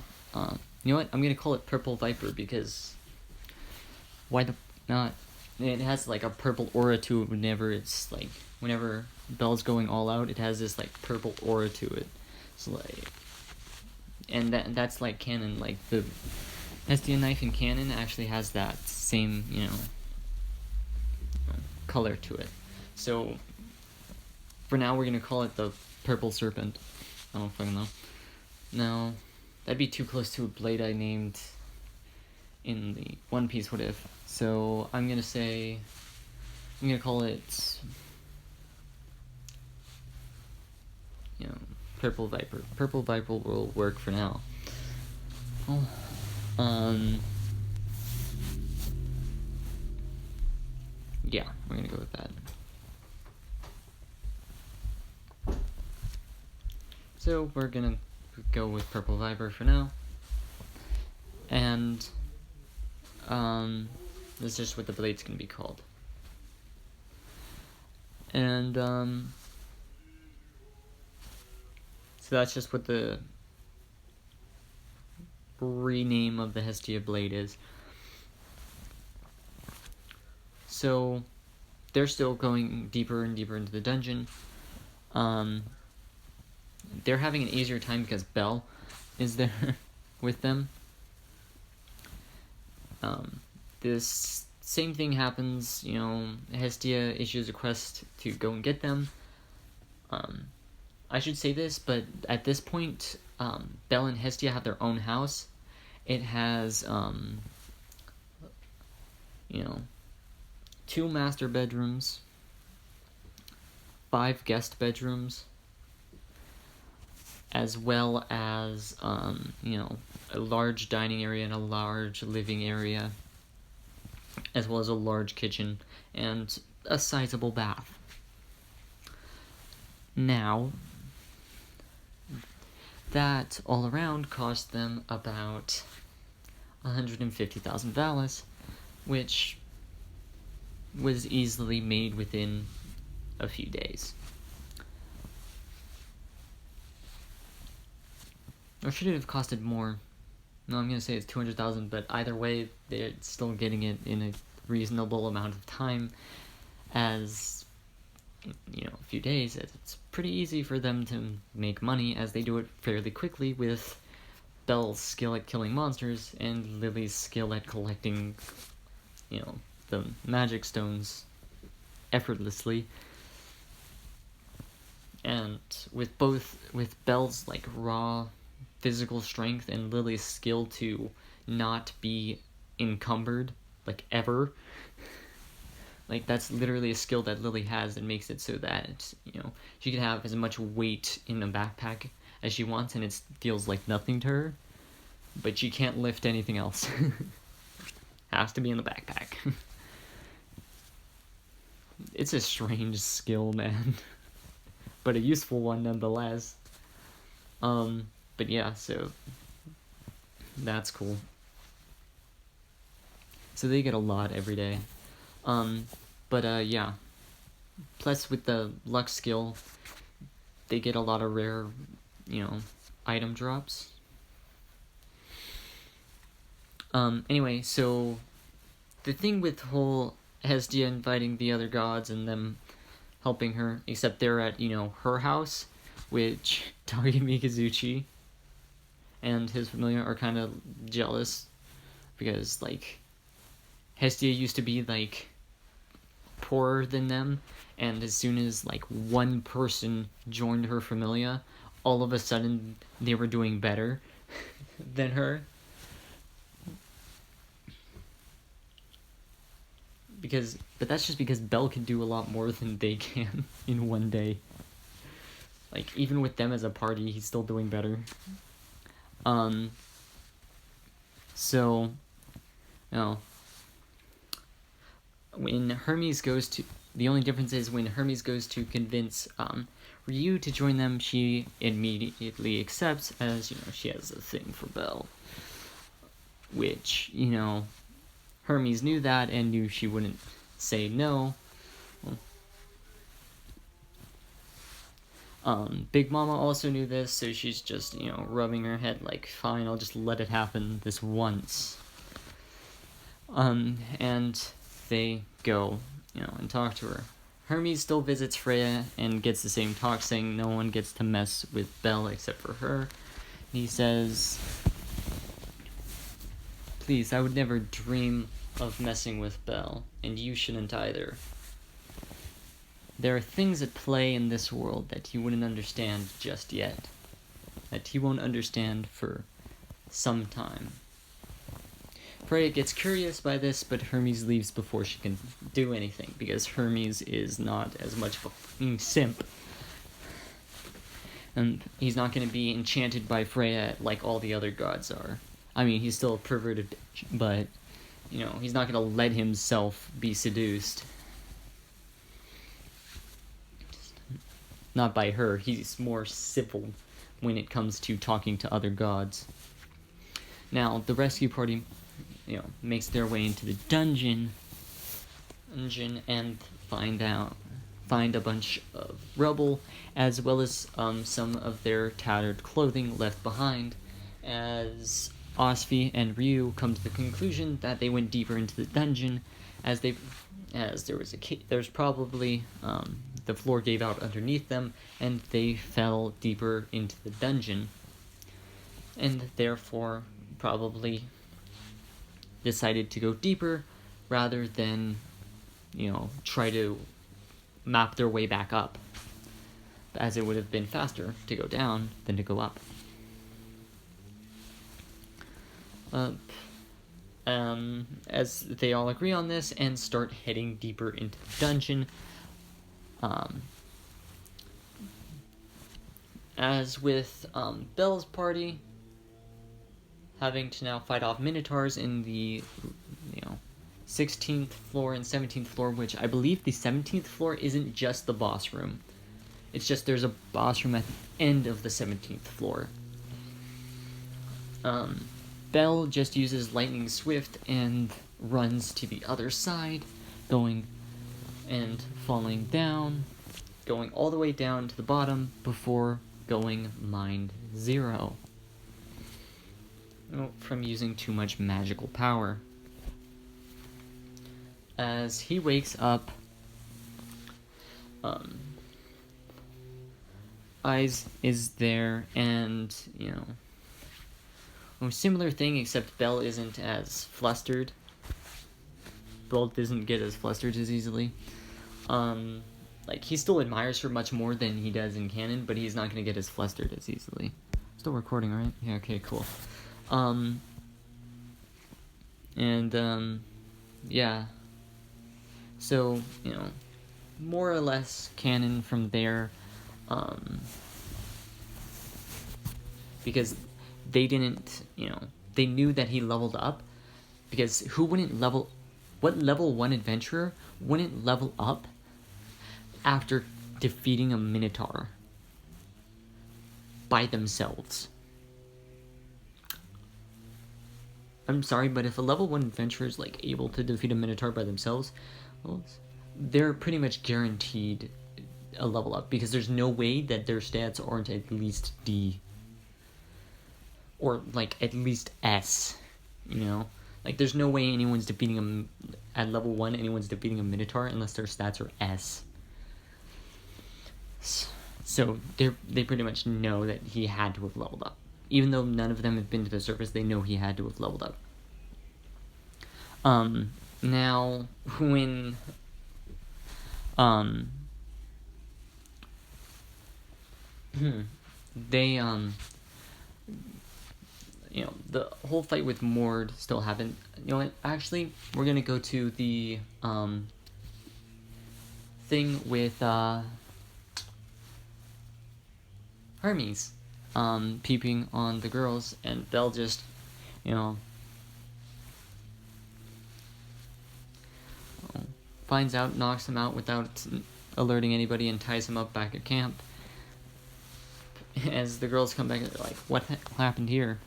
you know what? I'm gonna call it Purple Viper because why the not? It has like a purple aura to it whenever Belle's going all out, it has this like purple aura to it. So like, and that's like canon. Like the Hestia knife in canon actually has that same color to it. So for now we're gonna call it the Purple Serpent. I don't fucking know. No, that'd be too close to a blade I named in the One Piece What If. So I'm gonna call it, Purple Viper. Purple Viper will work for now. Oh, yeah, we're gonna go with that. So we're gonna go with Purple Viper for now. And that's just what the blade's gonna be called. And so that's just what the rename of the Hestia blade is. So they're still going deeper and deeper into the dungeon. They're having an easier time because Belle is there with them. This same thing happens, Hestia issues a quest to go and get them. I should say this, but at this point, Belle and Hestia have their own house. It has, 2 master bedrooms, 5 guest bedrooms, as well as, a large dining area and a large living area, as well as a large kitchen and a sizable bath. Now, that all around cost them about 150,000 Valis, which was easily made within a few days. Or should it have costed more? No, I'm going to say it's 200,000, but either way, they're still getting it in a reasonable amount of time, as, a few days. It's pretty easy for them to make money, as they do it fairly quickly with Belle's skill at killing monsters and Lily's skill at collecting, the magic stones effortlessly. And with Belle's, raw physical strength and Lily's skill to not be encumbered, ever. That's literally a skill that Lily has that makes it so that, she can have as much weight in a backpack as she wants and it feels like nothing to her, but she can't lift anything else. Has to be in the backpack. It's a strange skill, man. But a useful one nonetheless. But yeah, so that's cool. So they get a lot every day. Yeah. Plus with the luck skill, they get a lot of rare, item drops. Anyway, so the thing with whole Hestia inviting the other gods and them helping her, except they're at, her house, which Tagi Mikazuchi and his familiar are kind of jealous because, Hestia used to be, poorer than them, and as soon as, one person joined her familia, all of a sudden they were doing better than her. But that's just because Belle can do a lot more than they can in one day. Even with them as a party, he's still doing better. So, when Hermes goes to... The only difference is when Hermes goes to convince Ryu to join them, she immediately accepts, as, she has a thing for Belle. Which, Hermes knew that and knew she wouldn't say no. Well, Big Mama also knew this, so she's just, rubbing her head like, fine, I'll just let it happen this once. And they go, and talk to her. Hermes still visits Freya and gets the same talk, saying no one gets to mess with Belle except for her. He says, please, I would never dream of messing with Belle, and you shouldn't either. There are things at play in this world that you wouldn't understand just yet. That he won't understand for some time. Freya gets curious by this, but Hermes leaves before she can do anything, because Hermes is not as much of a fucking simp. And he's not going to be enchanted by Freya like all the other gods are. I mean, he's still a perverted, but, he's not going to let himself be seduced. Not by her. He's more civil when it comes to talking to other gods. Now, the rescue party, makes their way into the dungeon and find a bunch of rubble, as well as some of their tattered clothing left behind, as Osfi and Ryu come to the conclusion that they went deeper into the dungeon, as there's probably the floor gave out underneath them, and they fell deeper into the dungeon, and therefore probably decided to go deeper rather than, try to map their way back up, as it would have been faster to go down than to go up. As they all agree on this and start heading deeper into the dungeon, as with Belle's party having to now fight off minotaurs in the 16th floor and 17th floor, which I believe the 17th floor isn't just the boss room. It's just there's a boss room at the end of the 17th floor. Belle just uses Lightning Swift and runs to the other side, going and falling down, going all the way down to the bottom before going Mind Zero. From using too much magical power. As he wakes up, Eyes is there, and, similar thing, except Belle isn't as flustered. Belle doesn't get as flustered as easily. He still admires her much more than he does in canon, but he's not going to get as flustered as easily. Still recording, right? Yeah, okay, cool. Yeah. So, more or less canon from there, because they didn't, they knew that he leveled up, because what level 1 adventurer wouldn't level up after defeating a minotaur by themselves? I'm sorry, but if a level 1 adventurer is, able to defeat a minotaur by themselves, well, they're pretty much guaranteed a level up, because there's no way that their stats aren't at least D. Or, at least S, there's no way anyone's defeating at level 1, anyone's defeating a minotaur unless their stats are S. So, they pretty much know that he had to have leveled up. Even though none of them have been to the surface, they know he had to have leveled up. Now, when, they, the whole fight with Mord still happened. You know what, actually, we're gonna go to the, thing with, Hermes, peeping on the girls, and Belle just, finds out, knocks him out without alerting anybody, and ties him up back at camp. As the girls come back, they're like, what happened here?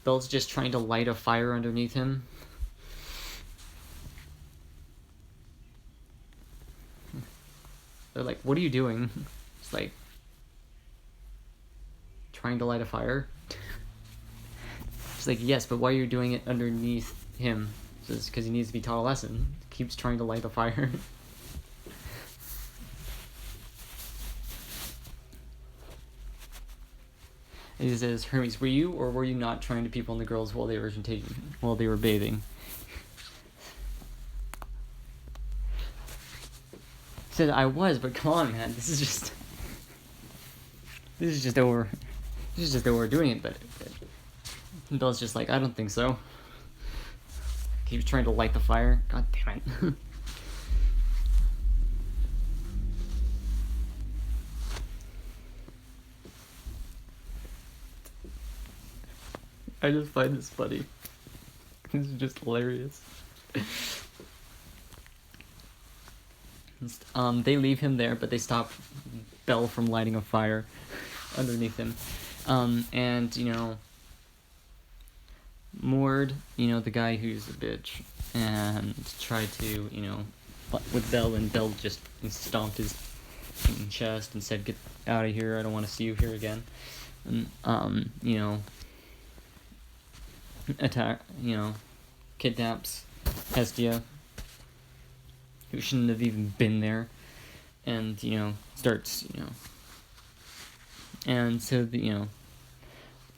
Belle's just trying to light a fire underneath him. They're like, what are you doing? It's like, trying to light a fire? She's like, yes, but why are you doing it underneath him? Just because he needs to be taught a lesson. Keeps trying to light the fire. And he says, Hermes, were you or were you not trying to peep on the girls while they were bathing? He said, I was, but come on, man, this is just overdoing it, but Belle's just like, I don't think so. Keeps trying to light the fire. God damn it. I just find this funny. This is just hilarious. They leave him there, but they stop Belle from lighting a fire underneath him. And, Mord, the guy who's a bitch, and tried to, fight with Belle, and Belle just stomped his chest and said, get out of here, I don't want to see you here again. And, kidnaps Hestia, who shouldn't have even been there, and, starts, and so,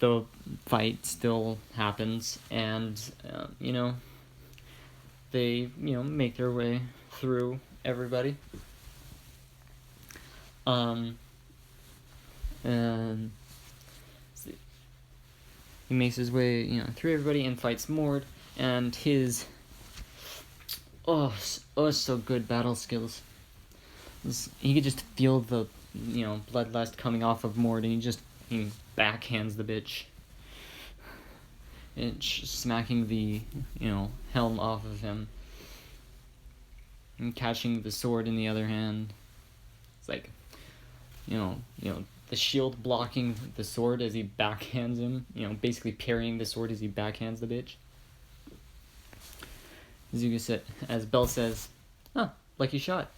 the fight still happens, and, they, make their way through everybody, and he makes his way, through everybody and fights Mord, and his, so good battle skills. He could just feel the, bloodlust coming off of Mord, and he backhands the bitch. And smacking the, helm off of him. And catching the sword in the other hand. It's like, the shield blocking the sword as he backhands him, basically parrying the sword as he backhands the bitch. As Belle says, lucky shot.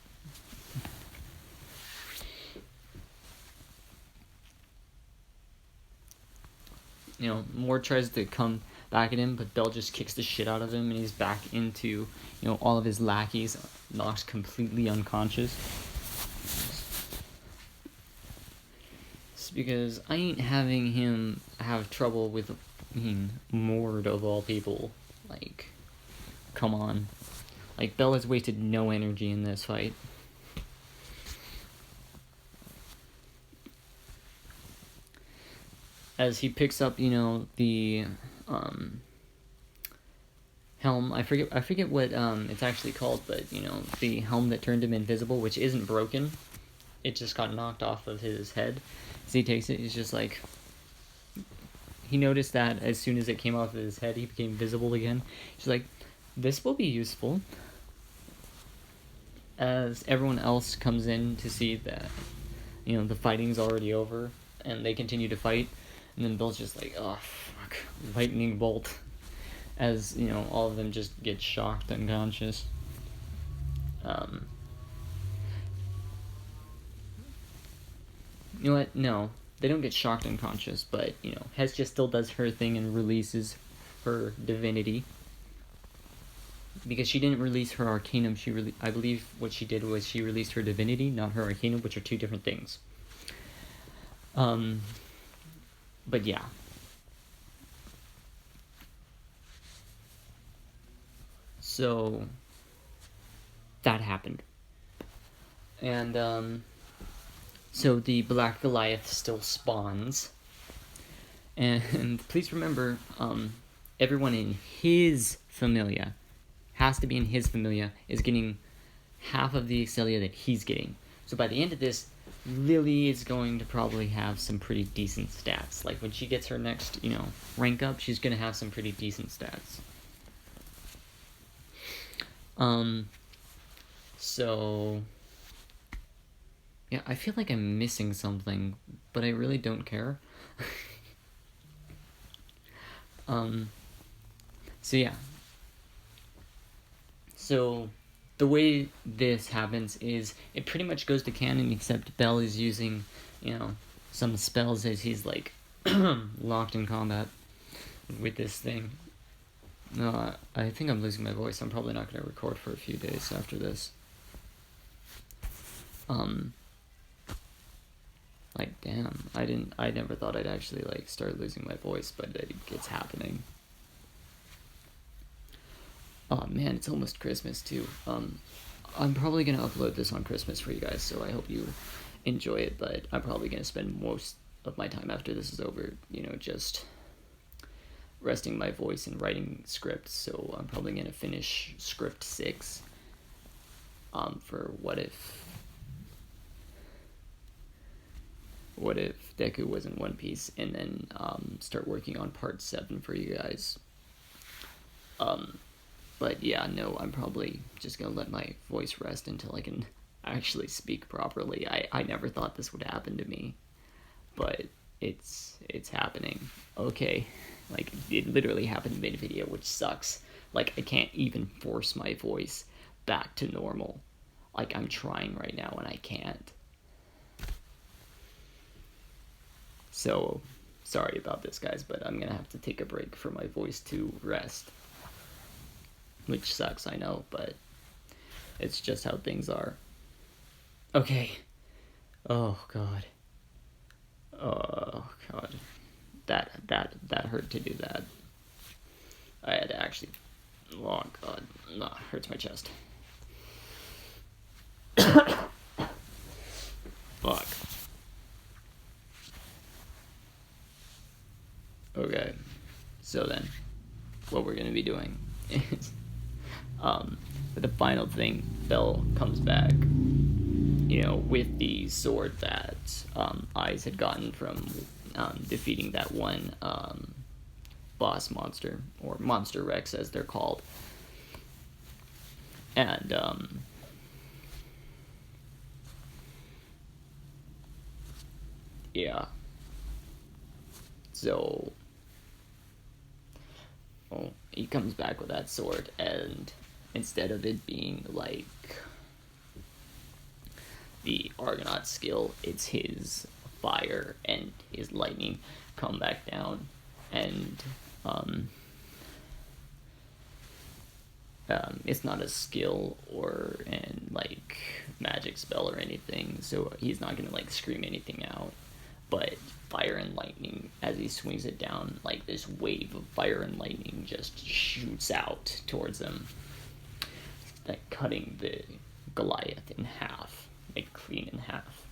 Mord tries to come back at him, but Belle just kicks the shit out of him, and he's back into, all of his lackeys, knocks completely unconscious. Because I ain't having him have trouble with Mord of all people. Like, come on. Like, Belle has wasted no energy in this fight. As he picks up, the helm. I forget what it's actually called, but the helm that turned him invisible, which isn't broken. It just got knocked off of his head. As he takes it, he's just like, he noticed that as soon as it came off of his head, he became visible again. He's like, this will be useful. As everyone else comes in to see that, the fighting's already over, and they continue to fight, and then Bill's just like, oh, fuck, lightning bolt. As, all of them just get shocked unconscious. You know what? No, they don't get shocked unconscious, but, Hestia still does her thing and releases her divinity. Because she didn't release her arcanum, I believe what she did was she released her divinity, not her arcanum, which are two different things. But yeah. So, that happened. And, so the Black Goliath still spawns. And please remember, everyone in his familia, has to be in his familia, is getting half of the Excelia that he's getting. So by the end of this, Lily is going to probably have some pretty decent stats. Like, when she gets her next, rank up, she's going to have some pretty decent stats. So, yeah, I feel like I'm missing something, but I really don't care. So yeah. So, the way this happens is, it pretty much goes to canon, except Belle is using, some spells as he's, like, locked in combat with this thing. No, I think I'm losing my voice. I'm probably not going to record for a few days after this. Like, damn, I never thought I'd actually, like, start losing my voice, but it's happening. Oh, man, it's almost Christmas, too. I'm probably going to upload this on Christmas for you guys, so I hope you enjoy it, but I'm probably going to spend most of my time after this is over, just resting my voice and writing scripts, so I'm probably going to finish script 6, for What If Deku was in One Piece, and then, start working on part 7 for you guys. But yeah, no, I'm probably just gonna let my voice rest until I can actually speak properly. I never thought this would happen to me, but it's happening. Okay, like, it literally happened mid-video, which sucks. Like, I can't even force my voice back to normal. Like, I'm trying right now and I can't. So, sorry about this, guys, but I'm gonna have to take a break for my voice to rest. Which sucks, I know, but it's just how things are. Okay. Oh, God. Oh, God. That hurt to do that. I had to actually... Oh, God. No, hurts my chest. Fuck. Okay. So then, what we're gonna be doing is... But the final thing, Bell comes back, with the sword that Eyes had gotten from defeating that one boss monster, or Monster Rex as they're called. And yeah. So he comes back with that sword, and instead of it being like the Argonaut skill, it's his fire and his lightning come back down, and it's not a skill or like magic spell or anything, so he's not gonna like scream anything out, but fire and lightning, as he swings it down, like this wave of fire and lightning just shoots out towards him, like cutting the Goliath in half, like clean in half,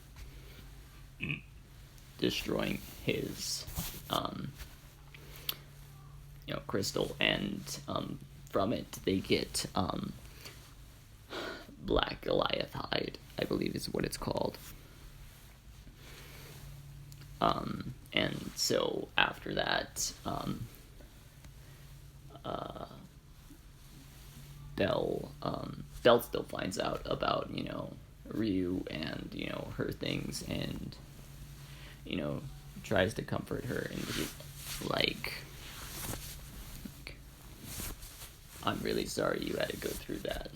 destroying his crystal, and from it they get Black Goliath hide, I believe is what it's called. And so after that, Bell still finds out about, Ryu and, her things, and, tries to comfort her, and he's like, I'm really sorry you had to go through that.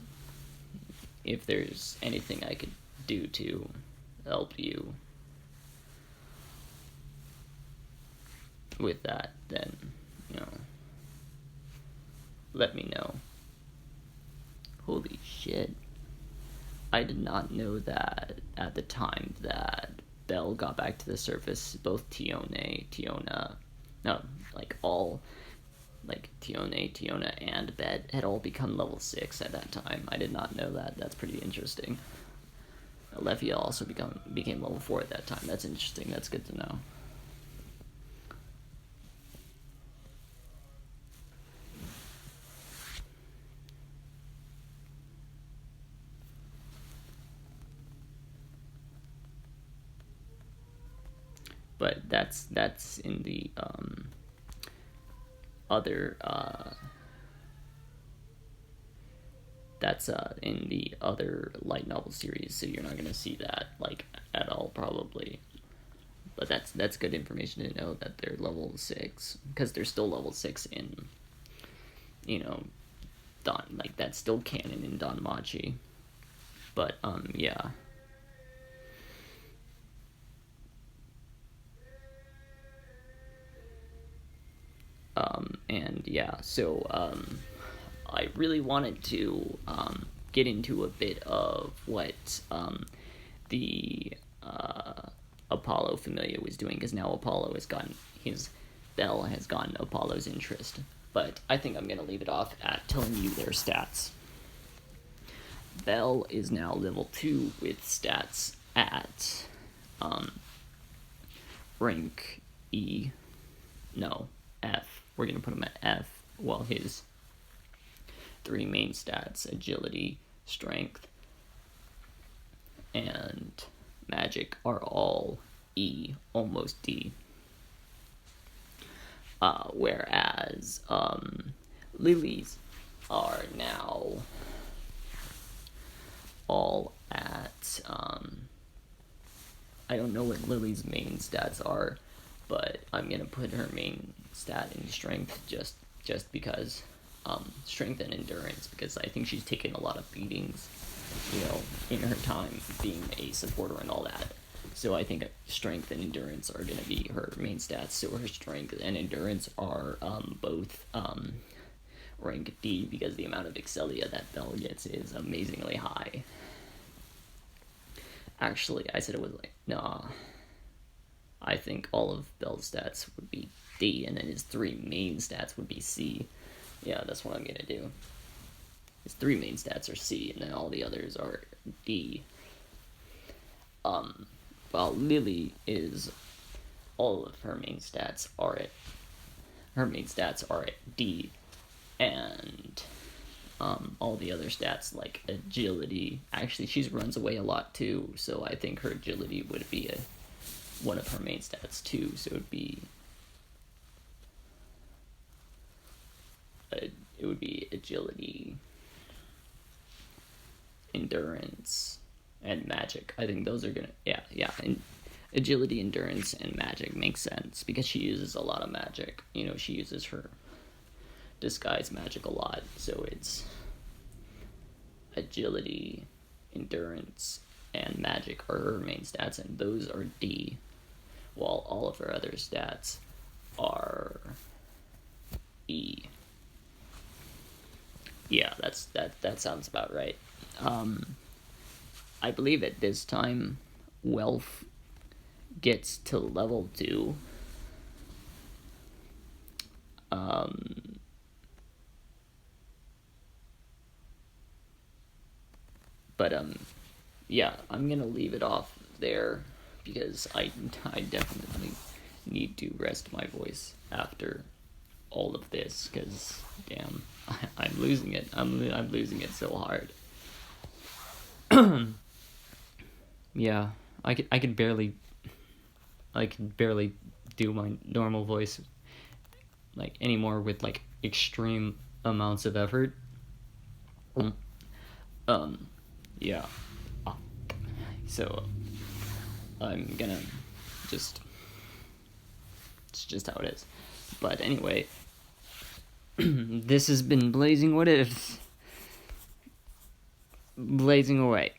If there's anything I could do to help you with that, then, let me know. Holy shit. I did not know that at the time that Bell got back to the surface, both Tiona, and Bet had all become level 6 at that time. I did not know that. That's pretty interesting. Levia also became level 4 at that time. That's interesting. That's good to know. But that's in the other in the other light novel series, so you're not gonna see that like at all probably. But that's good information to know that they're level 6, because they're still level 6 in Don, like that's still canon in Danmachi. But yeah. And yeah, so I really wanted to get into a bit of what the Apollo Familia was doing, because now Apollo has gotten Bell has gotten Apollo's interest. But I think I'm going to leave it off at telling you their stats. Bell is now level 2 with stats at rank E. No, F. We're going to put him at F, while his 3 main stats, agility, strength, and magic, are all E, almost D. Whereas Lily's are now all at I don't know what Lily's main stats are, but I'm gonna put her main stat in strength just because strength and endurance, because I think she's taken a lot of beatings, in her time being a supporter and all that. So I think strength and endurance are going to be her main stats. So her strength and endurance are both rank D, because the amount of Excelia that Bell gets is amazingly high. Actually, I said it was nah. I think all of Bell's stats would be D, and then his 3 main stats would be C. Yeah, that's what I'm going to do. His 3 main stats are C, and then all the others are D. While Lily is, all of her main stats are at D, and all the other stats like agility. Actually, she runs away a lot too, so I think her agility would be one of her main stats too. So it would be agility, endurance, and magic. I think those are gonna and agility, endurance, and magic makes sense because she uses a lot of magic. She uses her disguise magic a lot, so it's agility, endurance, and magic are her main stats, and those are D, while all of her other stats are E. Yeah, that sounds about right. I believe at this time, Wealth gets to level 2. Yeah, I'm gonna leave it off there because I definitely need to rest my voice after all of this, because damn, I'm losing it. I'm losing it so hard. Yeah, I could barely do my normal voice anymore with extreme amounts of effort. Yeah. So I'm gonna it's just how it is. But anyway, this has been Blazing What Ifs. Blazing away.